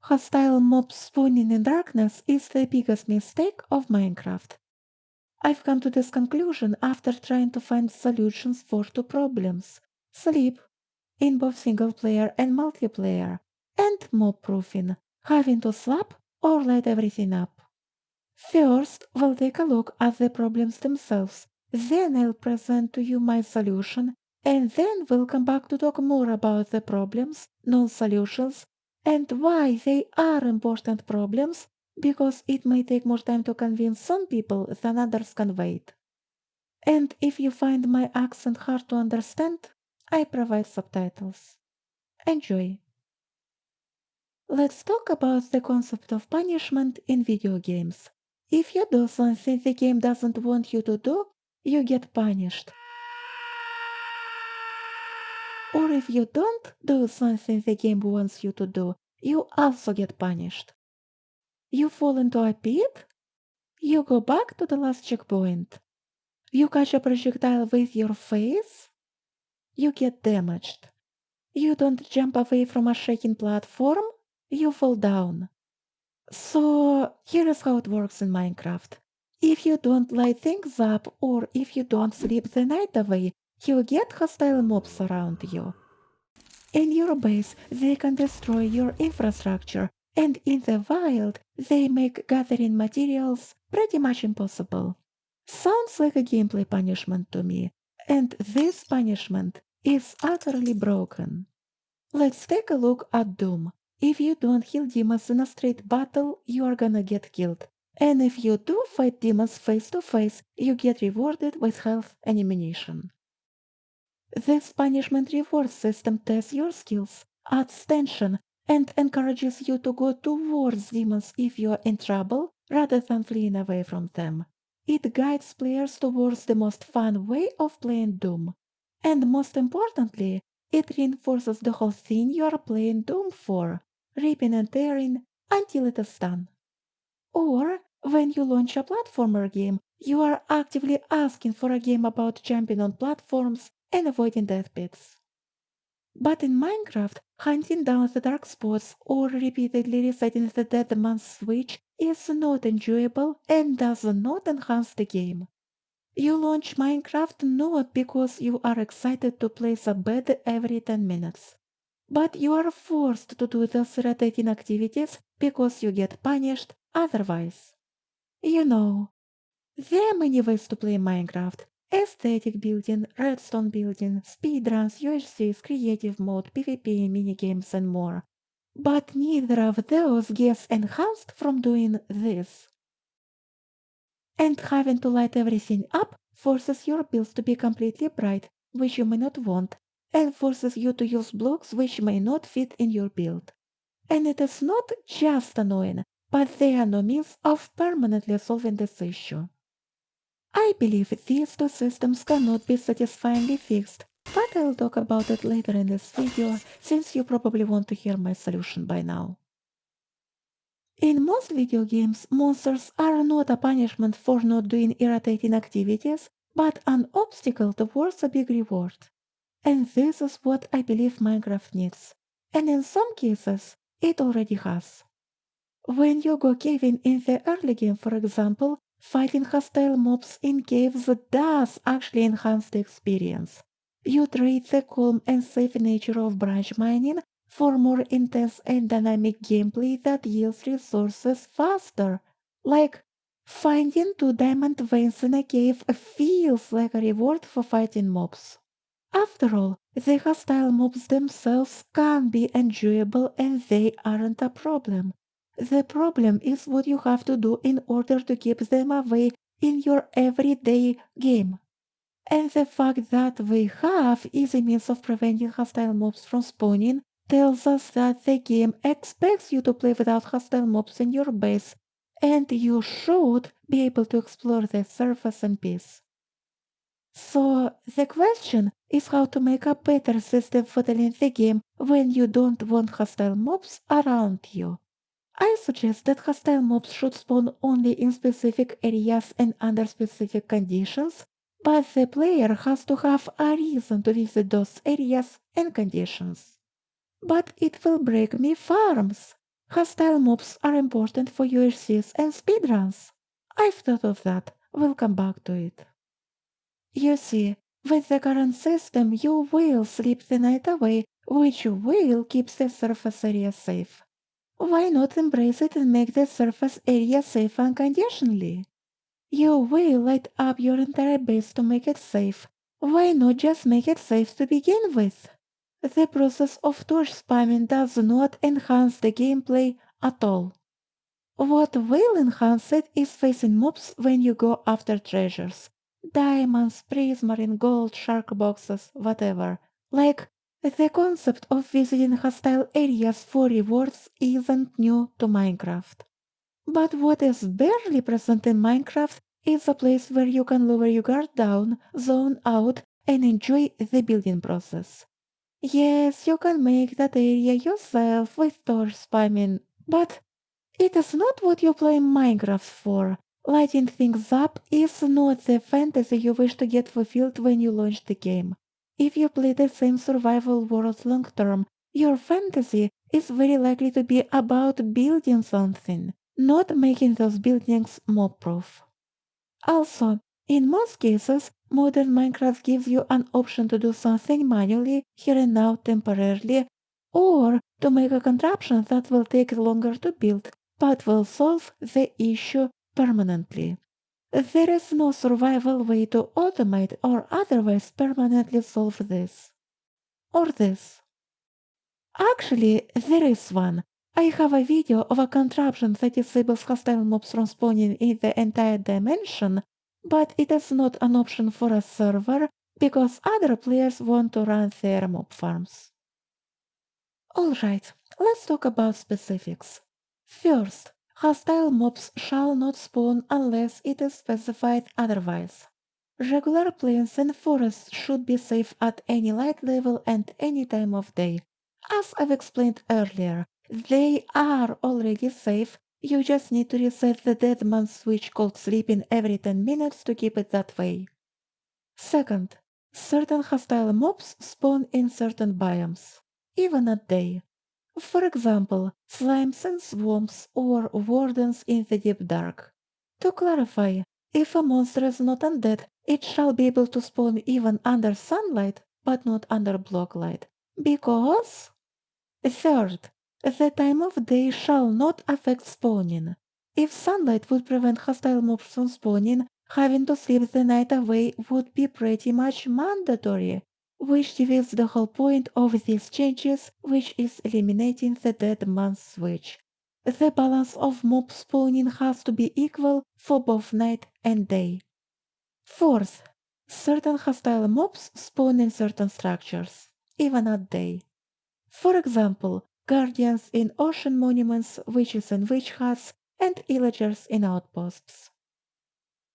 Hostile mobs spawning in darkness is the biggest mistake of Minecraft. I've come to this conclusion after trying to find solutions for two problems: sleep, in both single player and multiplayer, and mob proofing, having to slap or light everything up. First, we'll take a look at the problems themselves, then I'll present to you my solution, and then we'll come back to talk more about the problems, non-solutions, and why they are important problems, because it may take more time to convince some people than others can wait. And if you find my accent hard to understand, I provide subtitles. Enjoy! Let's talk about the concept of punishment in video games. If you do something the game doesn't want you to do, you get punished. Or if you don't do something the game wants you to do, you also get punished. You fall into a pit? You go back to the last checkpoint. You catch a projectile with your face? You get damaged. You don't jump away from a shaking platform? You fall down. So here is how it works in Minecraft. If you don't light things up or if you don't sleep the night away, you get hostile mobs around you. In your base, they can destroy your infrastructure, and in the wild, they make gathering materials pretty much impossible. Sounds like a gameplay punishment to me, and this punishment is utterly broken. Let's take a look at Doom. If you don't kill demons in a straight battle, you are gonna get killed. And if you do fight demons face to face, you get rewarded with health and ammunition. This punishment reward system tests your skills, adds tension, and encourages you to go towards demons if you are in trouble rather than fleeing away from them. It guides players towards the most fun way of playing Doom. And most importantly, it reinforces the whole thing you are playing Doom for, ripping and tearing until it is done. Or, when you launch a platformer game, you are actively asking for a game about jumping on platforms and avoiding death pits. But in Minecraft, hunting down the dark spots or repeatedly resetting the dead man's switch is not enjoyable and does not enhance the game. You launch Minecraft not because you are excited to place a bed every 10 minutes, but you are forced to do those rotating activities because you get punished otherwise. You know, there are many ways to play Minecraft: aesthetic building, redstone building, speedruns, UHCs, creative mode, PvP, minigames, and more. But neither of those gets enhanced from doing this. And having to light everything up forces your builds to be completely bright, which you may not want, and forces you to use blocks which may not fit in your build. And it is not just annoying, but there are no means of permanently solving this issue. I believe these two systems cannot be satisfyingly fixed, but I'll talk about it later in this video, since you probably want to hear my solution by now. In most video games, monsters are not a punishment for not doing irritating activities, but an obstacle towards a big reward. And this is what I believe Minecraft needs. And in some cases, it already has. When you go caving in the early game, for example, fighting hostile mobs in caves does actually enhance the experience. You trade the calm and safe nature of branch mining for more intense and dynamic gameplay that yields resources faster. Like, finding 2 diamond veins in a cave feels like a reward for fighting mobs. After all, the hostile mobs themselves can be enjoyable and they aren't a problem. The problem is what you have to do in order to keep them away in your everyday game. And the fact that we have easy means of preventing hostile mobs from spawning tells us that the game expects you to play without hostile mobs in your base, and you should be able to explore the surface in peace. So the question is how to make a better system for dealing the game when you don't want hostile mobs around you. I suggest that hostile mobs should spawn only in specific areas and under specific conditions, but the player has to have a reason to visit those areas and conditions. But it will break me farms. Hostile mobs are important for UHCs and speedruns. I've thought of that. We'll come back to it. You see, with the current system, you will sleep the night away, which will keep the surface area safe. Why not embrace it and make the surface area safe unconditionally? You will light up your entire base to make it safe. Why not just make it safe to begin with? The process of torch spamming does not enhance the gameplay at all. What will enhance it is facing mobs when you go after treasures. Diamonds, prismarine, gold, shark boxes, whatever. Like, the concept of visiting hostile areas for rewards isn't new to Minecraft. But what is barely present in Minecraft is a place where you can lower your guard down, zone out, and enjoy the building process. Yes, you can make that area yourself with torch spamming, but it is not what you play Minecraft for. Lighting things up is not the fantasy you wish to get fulfilled when you launch the game. If you play the same survival world long term, your fantasy is very likely to be about building something, not making those buildings mob proof. Also, in most cases, modern Minecraft gives you an option to do something manually, here and now temporarily, or to make a contraption that will take longer to build, but will solve the issue permanently. There is no survival way to automate or otherwise permanently solve this. Or this. Actually, there is one. I have a video of a contraption that disables hostile mobs from spawning in the entire dimension, but it is not an option for a server because other players want to run their mob farms. Alright, let's talk about specifics. First, hostile mobs shall not spawn unless it is specified otherwise. Regular plains and forests should be safe at any light level and any time of day. As I've explained earlier, they are already safe, you just need to reset the dead man switch called sleeping every 10 minutes to keep it that way. Second, certain hostile mobs spawn in certain biomes, even at day. For example, slimes and swamps or wardens in the deep dark. To clarify, if a monster is not undead, it shall be able to spawn even under sunlight, but not under block light. Because... Third, the time of day shall not affect spawning. If sunlight would prevent hostile mobs from spawning, having to sleep the night away would be pretty much mandatory, which defeats the whole point of these changes, which is eliminating the dead man switch. The balance of mob spawning has to be equal for both night and day. Fourth, certain hostile mobs spawn in certain structures, even at day. For example, guardians in ocean monuments, witches in witch huts, and illagers in outposts.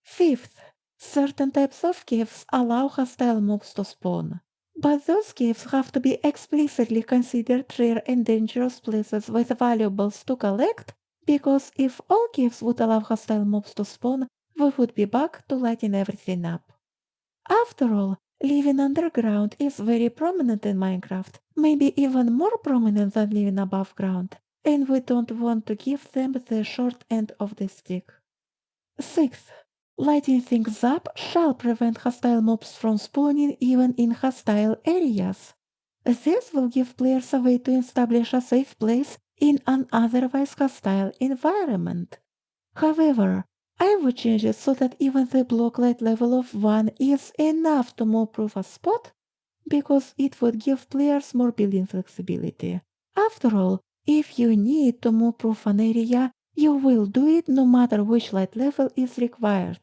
Fifth, certain types of caves allow hostile mobs to spawn. But those caves have to be explicitly considered rare and dangerous places with valuables to collect, because if all caves would allow hostile mobs to spawn, we would be back to lighting everything up. After all, living underground is very prominent in Minecraft, maybe even more prominent than living above ground, and we don't want to give them the short end of the stick. Sixth, lighting things up shall prevent hostile mobs from spawning even in hostile areas. This will give players a way to establish a safe place in an otherwise hostile environment. However, I would change it so that even the block light level of 1 is enough to mob-proof a spot, because it would give players more building flexibility. After all, if you need to mob-proof an area, you will do it no matter which light level is required.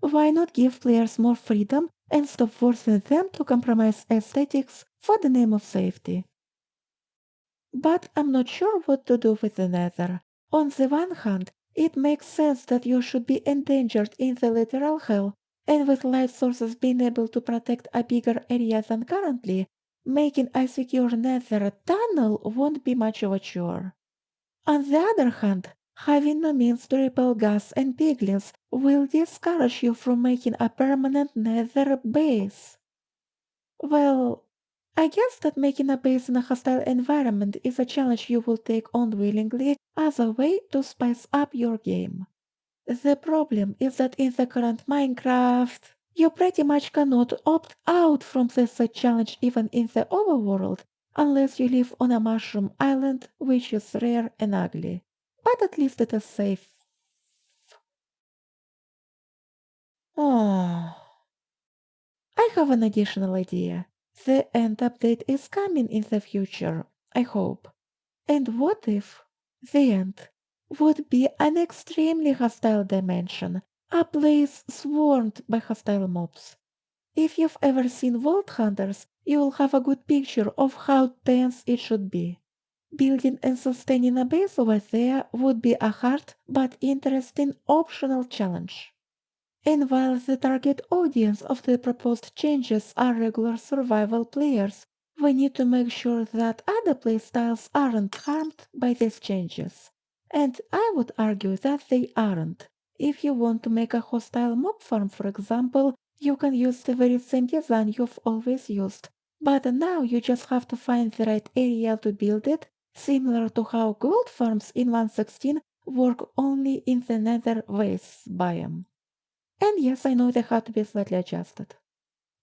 Why not give players more freedom and stop forcing them to compromise aesthetics for the name of safety? But I'm not sure what to do with the Nether. On the one hand, it makes sense that you should be endangered in the literal hell, and with light sources being able to protect a bigger area than currently, making a secure Nether tunnel won't be much of a chore. On the other hand, having no means to repel gas and piglins will discourage you from making a permanent Nether base. Well, I guess that making a base in a hostile environment is a challenge you will take on willingly as a way to spice up your game. The problem is that in the current Minecraft, you pretty much cannot opt out from this challenge even in the overworld, unless you live on a mushroom island, which is rare and ugly. But at least it is safe. Oh, I have an additional idea. The end update is coming in the future, I hope. And what if the end would be an extremely hostile dimension, a place swarmed by hostile mobs? If you've ever seen Vault Hunters, you'll have a good picture of how tense it should be. Building and sustaining a base over there would be a hard but interesting optional challenge. And while the target audience of the proposed changes are regular survival players, we need to make sure that other playstyles aren't harmed by these changes. And I would argue that they aren't. If you want to make a hostile mob farm, for example, you can use the very same design you've always used. But now you just have to find the right area to build it, similar to how gold farms in 1.16 work only in the Nether Wastes biome. And yes, I know they had to be slightly adjusted.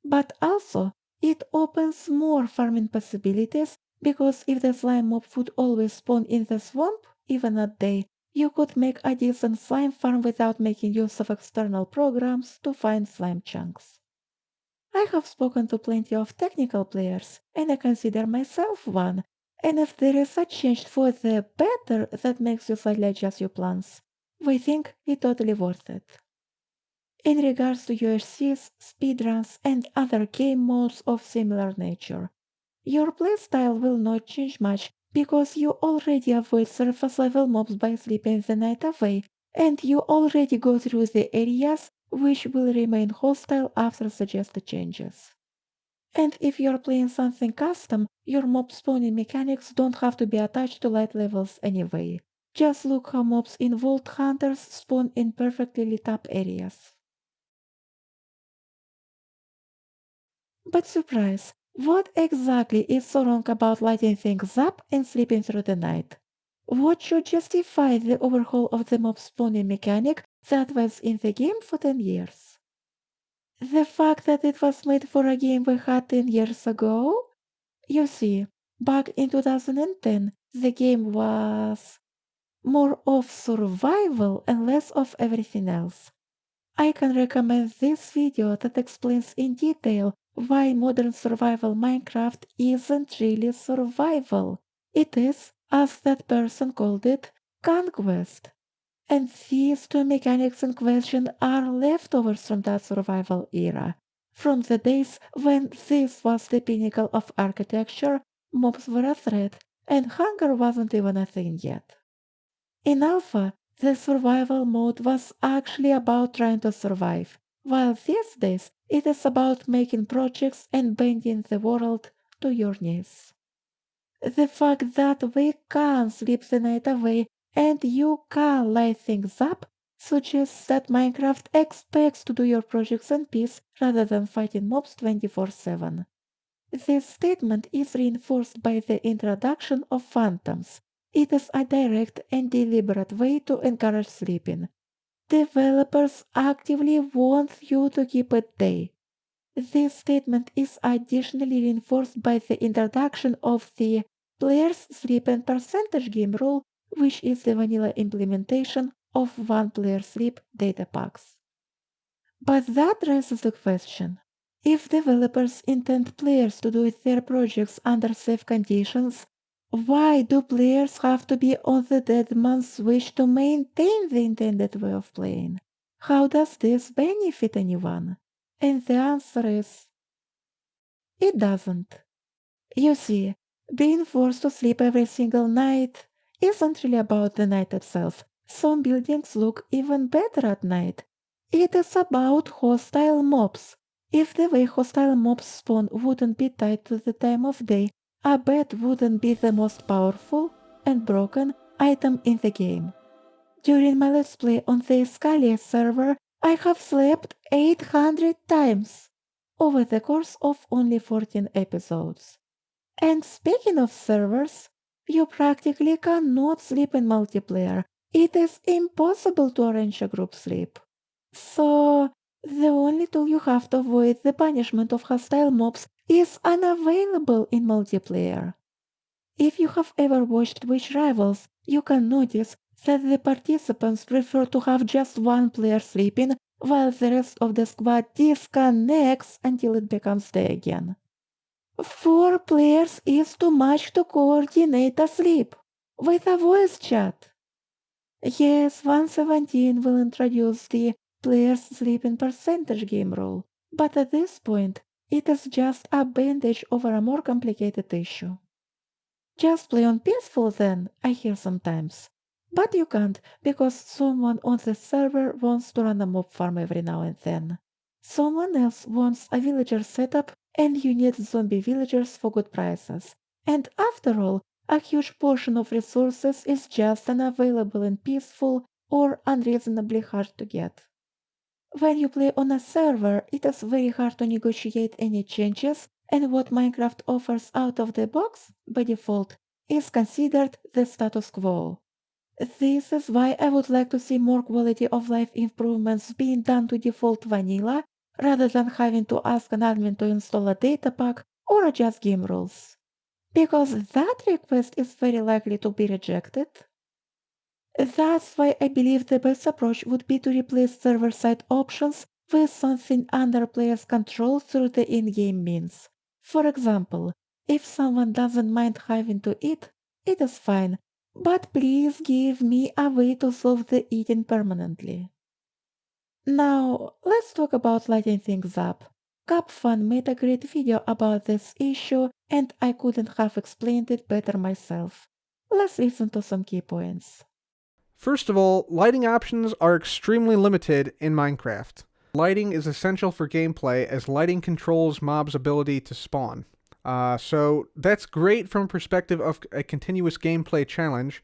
But also, it opens more farming possibilities because if the slime mob would always spawn in the swamp, even at day, you could make a decent slime farm without making use of external programs to find slime chunks. I have spoken to plenty of technical players, and I consider myself one. And if there is a change for the better that makes you slightly adjust your plans, we think it's totally worth it. In regards to UHCs, speedruns, and other game modes of similar nature, your playstyle will not change much because you already avoid surface level mobs by sleeping the night away, and you already go through the areas which will remain hostile after suggested changes. And if you're playing something custom, your mob spawning mechanics don't have to be attached to light levels anyway. Just look how mobs in Vault Hunters spawn in perfectly lit up areas. But surprise, what exactly is so wrong about lighting things up and sleeping through the night? What should justify the overhaul of the mob spawning mechanic that was in the game for 10 years? The fact that it was made for a game we had 10 years ago? You see, back in 2010, the game was more of survival and less of everything else. I can recommend this video that explains in detail why modern survival Minecraft isn't really survival. It is, as that person called it, conquest. And these two mechanics in question are leftovers from that survival era. From the days when this was the pinnacle of architecture, mobs were a threat, and hunger wasn't even a thing yet. In Alpha, the survival mode was actually about trying to survive, while these days it is about making projects and bending the world to your needs. The fact that we can sleep the night away and you can light things up suggests that Minecraft expects to do your projects in peace rather than fighting mobs 24/7. This statement is reinforced by the introduction of phantoms. It is a direct and deliberate way to encourage sleeping. Developers actively want you to keep it day. This statement is additionally reinforced by the introduction of the players sleep and percentage game rule, which is the vanilla implementation of one player sleep data packs. But that raises the question. If developers intend players to do their projects under safe conditions, why do players have to be on the dead man's wish to maintain the intended way of playing? How does this benefit anyone? And the answer is it doesn't. You see, being forced to sleep every single night isn't really about the night itself. Some buildings look even better at night. It is about hostile mobs. If the way hostile mobs spawn wouldn't be tied to the time of day, a bed wouldn't be the most powerful and broken item in the game. During my let's play on the Scalia server, I have slept 800 times over the course of only 14 episodes. And speaking of servers, you practically cannot sleep in multiplayer. It is impossible to arrange a group sleep. So, the only tool you have to avoid the punishment of hostile mobs is unavailable in multiplayer. If you have ever watched Twitch Rivals, you can notice that the participants prefer to have just one player sleeping while the rest of the squad disconnects until it becomes day again. 4 players is too much to coordinate a sleep with a voice chat. Yes, 117 will introduce the players sleeping percentage game rule, but at this point, it is just a bandage over a more complicated issue. Just play on peaceful then, I hear sometimes. But you can't, because someone on the server wants to run a mob farm every now and then. Someone else wants a villager setup, and you need zombie villagers for good prices. And after all, a huge portion of resources is just unavailable in peaceful or unreasonably hard to get. When you play on a server, it is very hard to negotiate any changes, and what Minecraft offers out of the box, by default, is considered the status quo. This is why I would like to see more quality of life improvements being done to default vanilla, rather than having to ask an admin to install a data pack or adjust game rules. Because that request is very likely to be rejected. That's why I believe the best approach would be to replace server-side options with something under players' control through the in-game means. For example, if someone doesn't mind having to eat, it is fine, but please give me a way to solve the eating permanently. Now, let's talk about lighting things up. CapFun made a great video about this issue, and I couldn't have explained it better myself. Let's listen to some key points. First of all, lighting options are extremely limited in Minecraft. Lighting is essential for gameplay as lighting controls mobs' ability to spawn. So that's great from a perspective of a continuous gameplay challenge,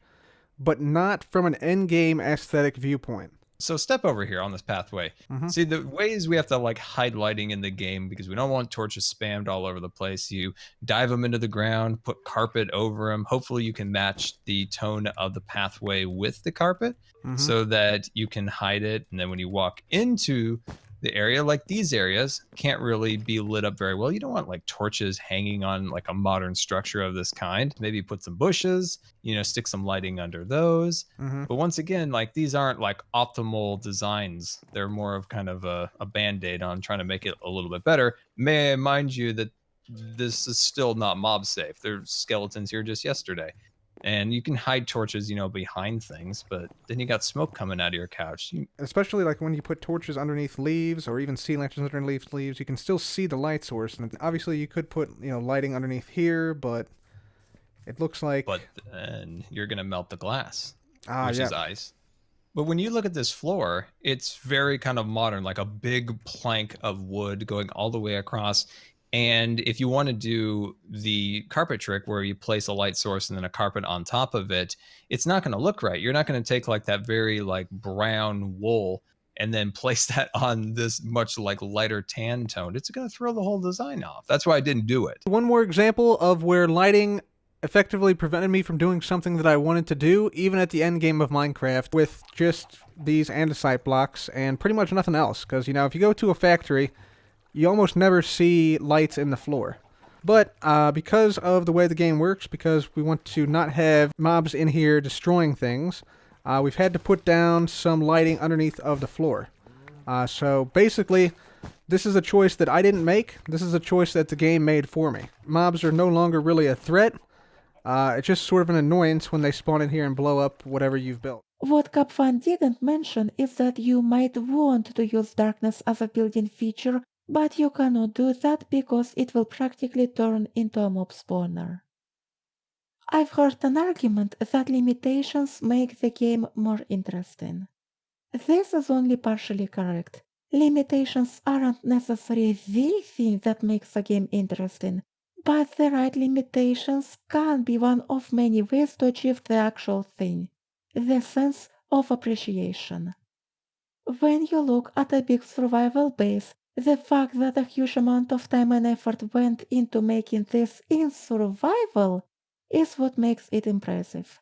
but not from an endgame aesthetic viewpoint. So step over here on this pathway. See, the ways we have to like hide lighting in the game because we don't want torches spammed all over the place. You dive them into the ground, put carpet over them. Hopefully you can match the tone of the pathway with the carpet so that you can hide it. And then when you walk into the area, like these areas can't really be lit up very well. You don't want like torches hanging on like a modern structure of this kind. Maybe put some bushes, stick some lighting under those. But once again, like these aren't like optimal designs. They're more of kind of a band-aid on trying to make it a little bit better. May I mind you that this is still not mob safe. There's skeletons here just yesterday. And you can hide torches, behind things, but then you got smoke coming out of your couch. Especially like when you put torches underneath leaves or even sea lanterns underneath leaves, you can still see the light source. And obviously you could put, lighting underneath here, but it looks like... But then you're going to melt the glass, which yeah. is ice. But when you look at this floor, it's very kind of modern, like a big plank of wood going all the way across. And if you want to do the carpet trick where you place a light source and then a carpet on top of it, it's not going to look right. You're not going to take like that very like brown wool and then place that on this much like lighter tan tone. It's going to throw the whole design off. That's why I didn't do it. One more example of where lighting effectively prevented me from doing something that I wanted to do, even at the end game of Minecraft, with just these andesite blocks and pretty much nothing else. Because, if you go to a factory, you almost never see lights in the floor. But because of the way the game works, because we want to not have mobs in here destroying things, we've had to put down some lighting underneath of the floor. So basically, this is a choice that I didn't make. This is a choice that the game made for me. Mobs are no longer really a threat. It's just sort of an annoyance when they spawn in here and blow up whatever you've built. What CapFun didn't mention is that you might want to use darkness as a built-in feature, but you cannot do that because it will practically turn into a mob spawner. I've heard an argument that limitations make the game more interesting. This is only partially correct. Limitations aren't necessarily the thing that makes a game interesting, but the right limitations can be one of many ways to achieve the actual thing, the sense of appreciation. When you look at a big survival base The fact that a huge amount of time and effort went into making this in survival is what makes it impressive.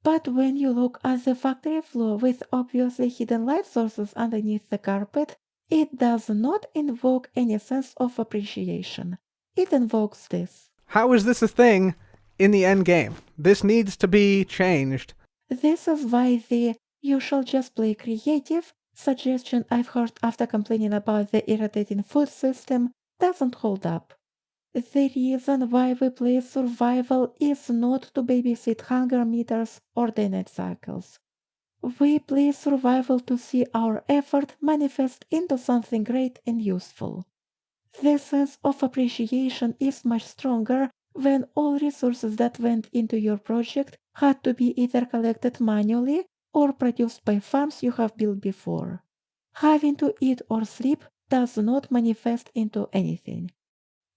But when you look at the factory floor with obviously hidden light sources underneath the carpet, it does not invoke any sense of appreciation. It invokes this. How is this a thing in the end game? This needs to be changed. This is why the "you shall just play creative" suggestion I've heard after complaining about the irritating food system doesn't hold up. The reason why we play survival is not to babysit hunger meters or day-night cycles. We play survival to see our effort manifest into something great and useful. The sense of appreciation is much stronger when all resources that went into your project had to be either collected manually or produced by farms you have built before. Having to eat or sleep does not manifest into anything.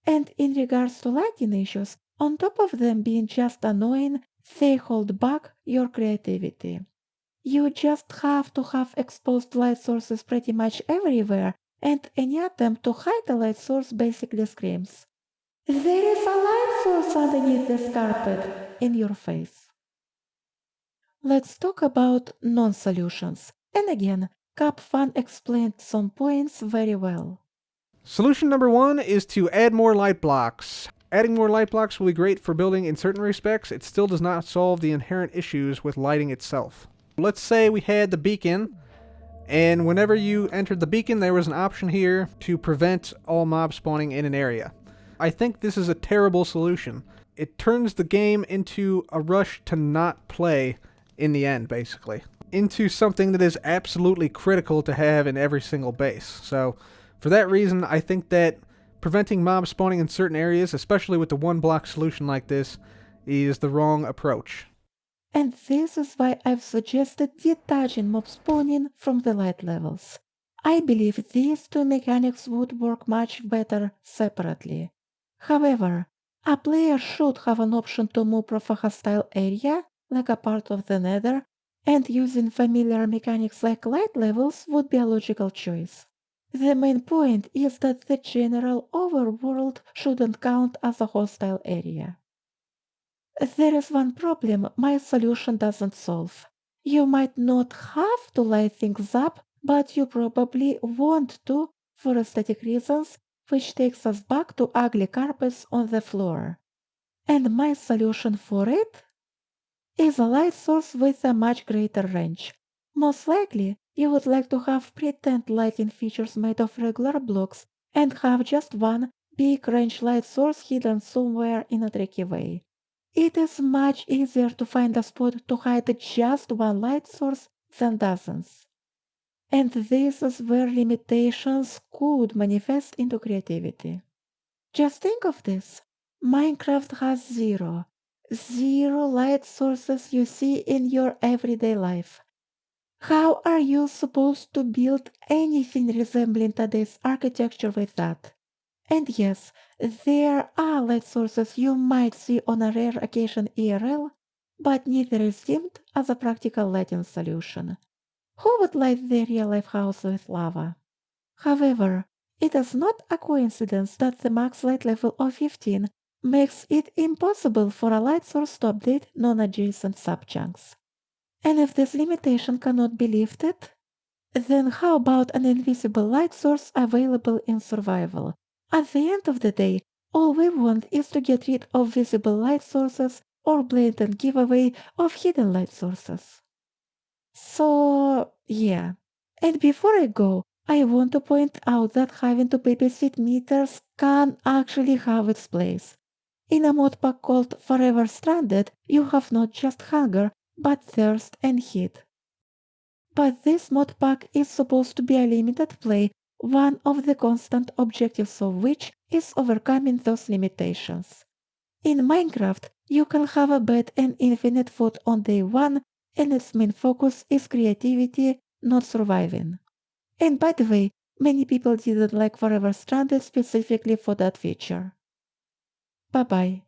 And in regards to lighting issues, on top of them being just annoying, they hold back your creativity. You just have to have exposed light sources pretty much everywhere, and any attempt to hide a light source basically screams, "There is a light source underneath this carpet," in your face. Let's talk about non-solutions. And again, CapFun explained some points very well. Solution number 1 is to add more light blocks. Adding more light blocks will be great for building in certain respects. It still does not solve the inherent issues with lighting itself. Let's say we had the beacon, and whenever you entered the beacon, there was an option here to prevent all mob spawning in an area. I think this is a terrible solution. It turns the game into a rush to not play in the end, basically. Into something that is absolutely critical to have in every single base. So, for that reason, I think that preventing mob spawning in certain areas, especially with the one-block solution like this, is the wrong approach. And this is why I've suggested detaching mob spawning from the light levels. I believe these two mechanics would work much better separately. However, a player should have an option to move from a hostile area, like a part of the nether, and using familiar mechanics like light levels would be a logical choice. The main point is that the general overworld shouldn't count as a hostile area. There is one problem my solution doesn't solve. You might not have to light things up, but you probably want to for aesthetic reasons, which takes us back to ugly carpets on the floor. And my solution for it is a light source with a much greater range. Most likely, you would like to have pretend lighting features made of regular blocks and have just one big range light source hidden somewhere in a tricky way. It is much easier to find a spot to hide just one light source than dozens. And this is where limitations could manifest into creativity. Just think of this. Minecraft has zero light sources you see in your everyday life. How are you supposed to build anything resembling today's architecture with that? And yes, there are light sources you might see on a rare occasion IRL, but neither is deemed as a practical lighting solution. Who would light their real-life house with lava? However, it is not a coincidence that the max light level of 15 makes it impossible for a light source to update non-adjacent subchunks. And if this limitation cannot be lifted, then how about an invisible light source available in survival? At the end of the day, all we want is to get rid of visible light sources or blatant giveaway of hidden light sources. So, yeah. And before I go, I want to point out that having to babysit meters can actually have its place. In a modpack called Forever Stranded, you have not just hunger, but thirst and heat. But this modpack is supposed to be a limited play, one of the constant objectives of which is overcoming those limitations. In Minecraft, you can have a bed and infinite food on day one, and its main focus is creativity, not surviving. And by the way, many people didn't like Forever Stranded specifically for that feature. Bye bye.